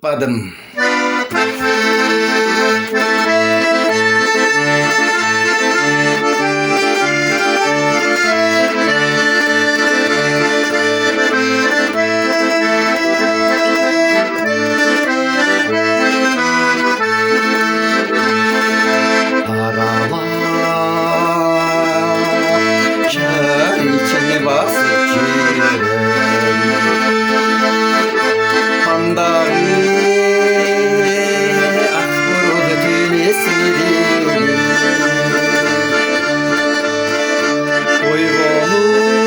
Badım. Basıp girem Handarı akburudu tünesini Uygunlup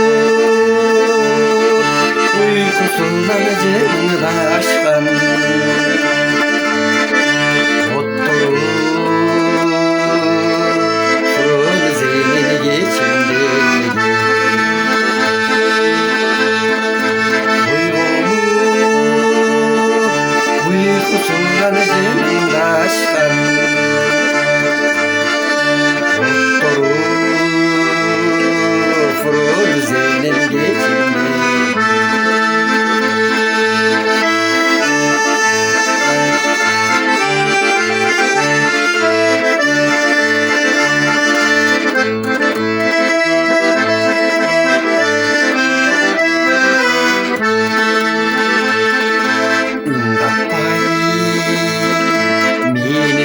uykusundan cemre aşkan Otturup fırın zeynini geçindi Uykusundan cemre aşkan Otturup fırın zeynini geçindi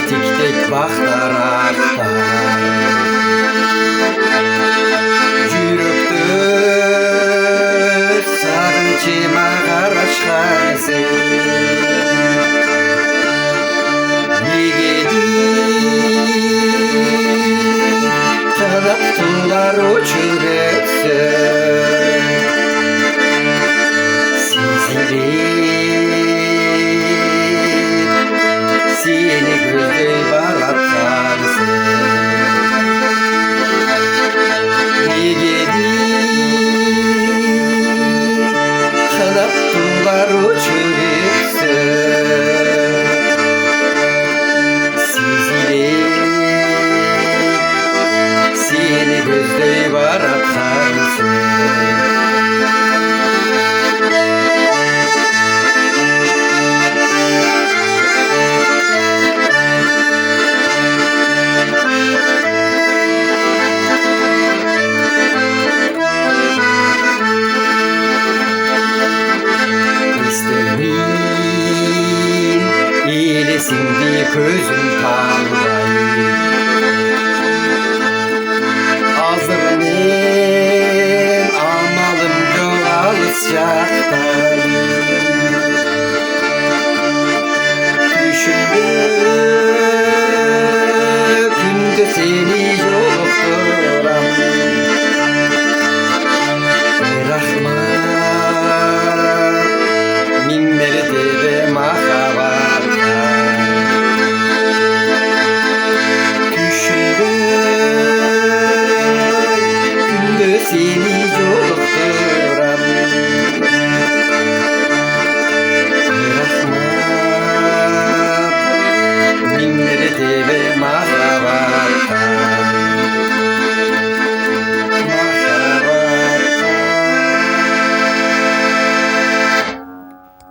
Tiktek baktarakta Jüröktü sarıncıma karışkan sen Yegedi taraftılar uçur etse Seni gözde baratsansın Yegedi kanattılar uçup etse Seni gözde baratsansın İyilesin diye közüm parlayı Hazır men amalım yol alışacakta